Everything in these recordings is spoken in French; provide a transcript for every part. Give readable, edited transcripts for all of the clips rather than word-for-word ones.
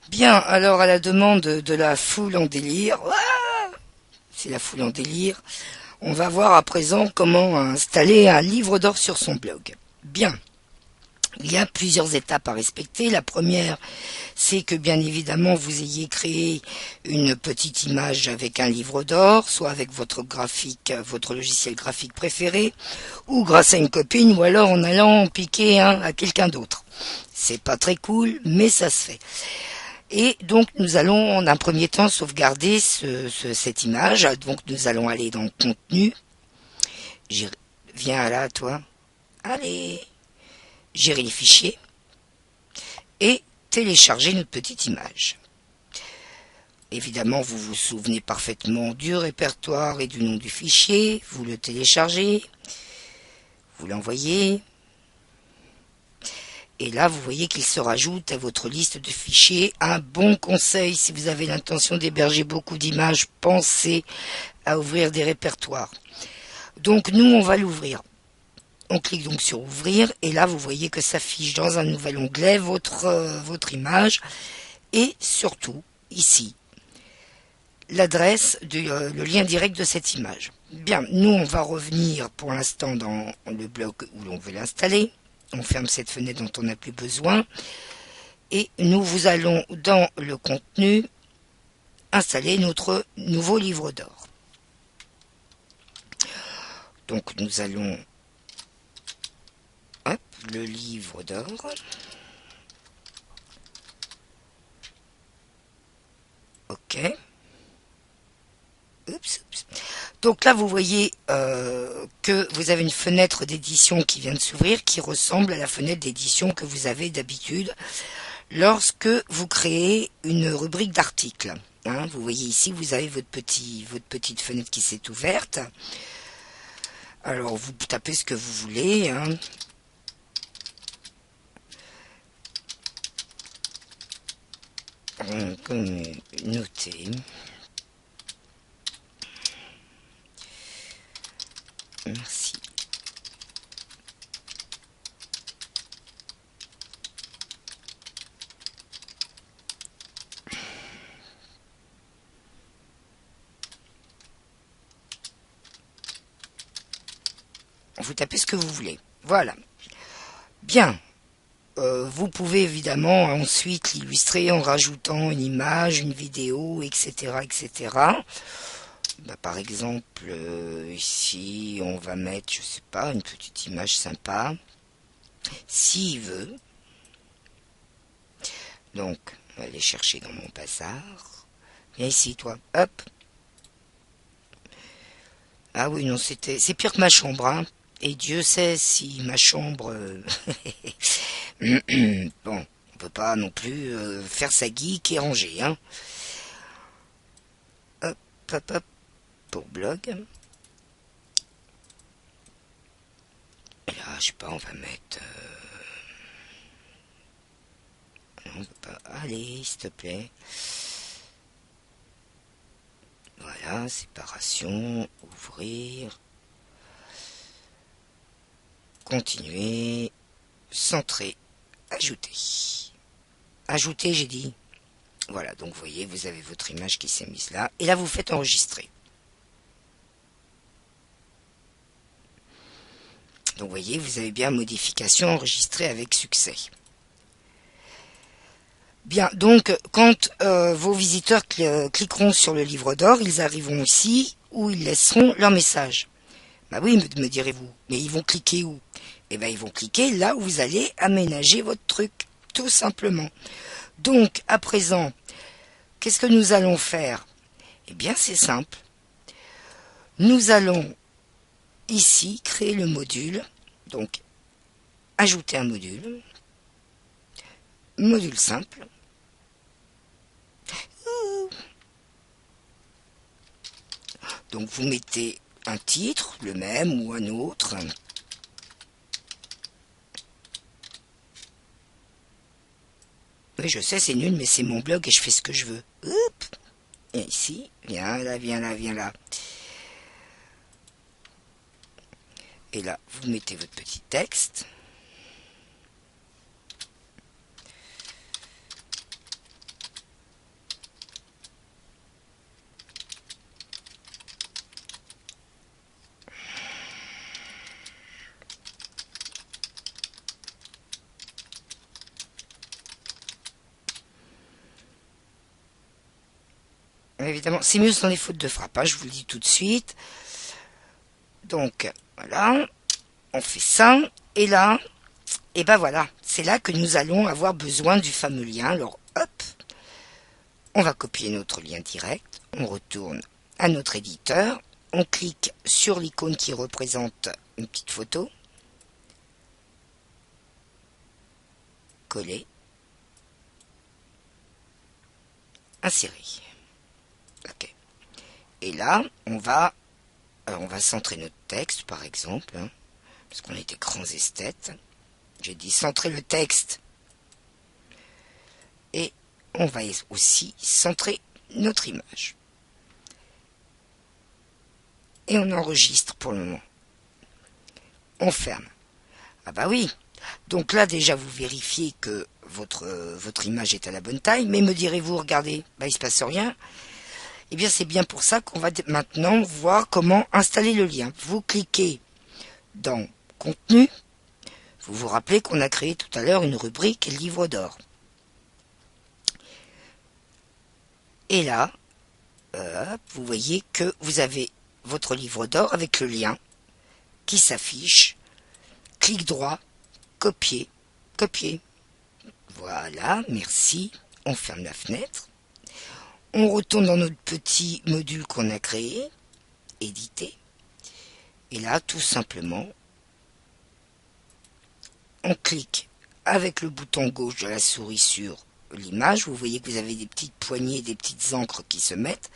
Bien, alors à la demande de la foule en délire, c'est la foule en délire, on va voir à présent comment installer un livre d'or sur son blog. Bien, il y a plusieurs étapes à respecter. La première, c'est que bien évidemment vous ayez créé une petite image avec un livre d'or, soit avec votre graphique, votre logiciel graphique préféré, ou grâce à une copine, ou alors en allant en piquer un à quelqu'un d'autre. C'est pas très cool, mais ça se fait. Et donc nous allons en un premier temps sauvegarder cette image. Donc nous allons aller dans contenu. J'ai- Viens là, toi. Allez. Gérer les fichiers. Et télécharger notre petite image. Évidemment, vous vous souvenez parfaitement du répertoire et du nom du fichier. Vous le téléchargez. Vous l'envoyez. Et là, vous voyez qu'il se rajoute à votre liste de fichiers. Un bon conseil, si vous avez l'intention d'héberger beaucoup d'images, pensez à ouvrir des répertoires. Donc nous, on va l'ouvrir. On clique donc sur ouvrir et là, vous voyez que s'affiche dans un nouvel onglet votre image et surtout, ici, l'adresse, le lien direct de cette image. Bien, nous, on va revenir pour l'instant dans le bloc où l'on veut l'installer. On ferme cette fenêtre dont on n'a plus besoin. Et nous vous allons dans le contenu installer notre nouveau livre d'or. Donc nous allons, hop, le livre d'or. Ok. Oups, oups. Donc là, vous voyez que vous avez une fenêtre d'édition qui vient de s'ouvrir, qui ressemble à la fenêtre d'édition que vous avez d'habitude lorsque vous créez une rubrique d'articles. Hein, vous voyez ici, vous avez votre petite fenêtre qui s'est ouverte. Alors, vous tapez ce que vous voulez. Hein. Noter. Merci. Vous tapez ce que vous voulez. Voilà. Bien. Vous pouvez évidemment ensuite l'illustrer en rajoutant une image, une vidéo, etc., etc. Bah, par exemple, ici, on va mettre, je sais pas, une petite image sympa. S'il veut. Donc, on va aller chercher dans mon bazar. Viens ici, toi. Hop. Ah oui, non, c'est pire que ma chambre, hein. Et Dieu sait si ma chambre... bon, on peut pas non plus faire sa geek et ranger, hein. Hop, hop, hop, pour blog. Et là, je sais pas, on va mettre... non, on peut pas... Allez, s'il te plaît. Voilà, séparation, ouvrir, continuer, centrer, ajouter. Ajouter, j'ai dit. Voilà, donc vous voyez, vous avez votre image qui s'est mise là. Et là, vous faites enregistrer. Donc vous voyez, vous avez bien modification enregistrée avec succès. Bien, donc quand vos visiteurs cliqueront sur le livre d'or, ils arriveront ici où ils laisseront leur message. Bah oui, me direz-vous, mais ils vont cliquer où? Eh bien, ils vont cliquer là où vous allez aménager votre truc, tout simplement. Donc, à présent, qu'est-ce que nous allons faire? Eh bien, c'est simple. Nous allons ici créer le module, donc ajouter un module, module simple. Donc, vous mettez un titre, le même ou un autre. Oui, je sais, c'est nul, mais c'est mon blog et je fais ce que je veux. Hop. Et ici, viens là, viens là, viens là. Et là, vous mettez votre petit texte. Évidemment, c'est mieux sans les fautes de frappe, hein, je vous le dis tout de suite. Donc, voilà, on fait ça. Et là, et ben voilà, c'est là que nous allons avoir besoin du fameux lien. Alors, hop, on va copier notre lien direct. On retourne à notre éditeur. On clique sur l'icône qui représente une petite photo. Coller. Insérer. Ok. Et là, on va centrer notre texte, par exemple, hein, parce qu'on est des grands esthètes. J'ai dit centrer le texte. Et on va aussi centrer notre image. Et on enregistre pour le moment. On ferme. Ah bah oui. Donc là, déjà, vous vérifiez que votre image est à la bonne taille. Mais me direz-vous, regardez, bah, il se passe rien. Eh bien, c'est bien pour ça qu'on va maintenant voir comment installer le lien. Vous cliquez dans Contenu. Vous vous rappelez qu'on a créé tout à l'heure une rubrique Livre d'or. Et là, vous voyez que vous avez votre livre d'or avec le lien qui s'affiche. Clic droit, copier, copier. Voilà, merci. On ferme la fenêtre. On retourne dans notre petit module qu'on a créé, éditer. Et là, tout simplement, on clique avec le bouton gauche de la souris sur l'image. Vous voyez que vous avez des petites poignées, des petites encres qui se mettent.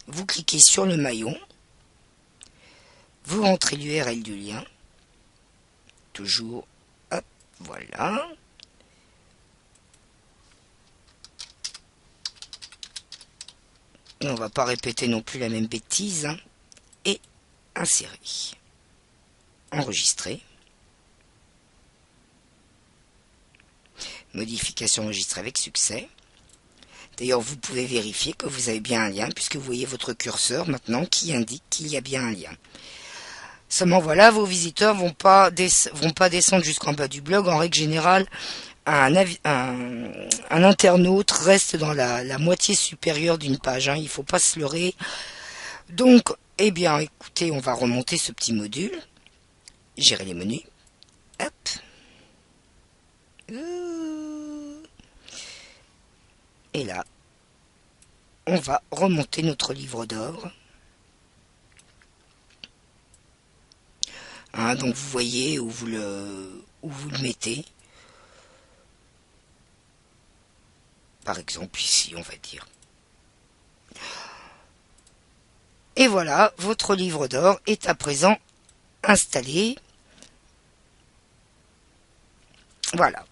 Vous cliquez sur le maillon. Vous rentrez l'URL du lien. Toujours, hop, voilà. Et on va pas répéter non plus la même bêtise. Hein. Et insérer. Enregistrer. Modification enregistrée avec succès. D'ailleurs, vous pouvez vérifier que vous avez bien un lien, puisque vous voyez votre curseur maintenant qui indique qu'il y a bien un lien. Seulement voilà, vos visiteurs vont pas descendre jusqu'en bas du blog. En règle générale, un internaute reste dans la moitié supérieure d'une page. Hein, il ne faut pas se leurrer. Donc, eh bien, écoutez, on va remonter ce petit module. Gérer les menus. Hop. Et là, on va remonter notre livre d'or. Hein, donc vous voyez où vous le mettez. Par exemple ici, on va dire. Et voilà, votre livre d'or est à présent installé. Voilà.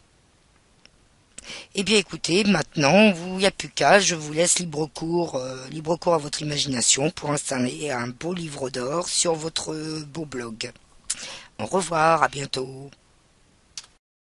Eh bien écoutez, maintenant, il n'y a plus qu'à, je vous laisse libre cours à votre imagination pour installer un beau livre d'or sur votre beau blog. Au revoir, à bientôt.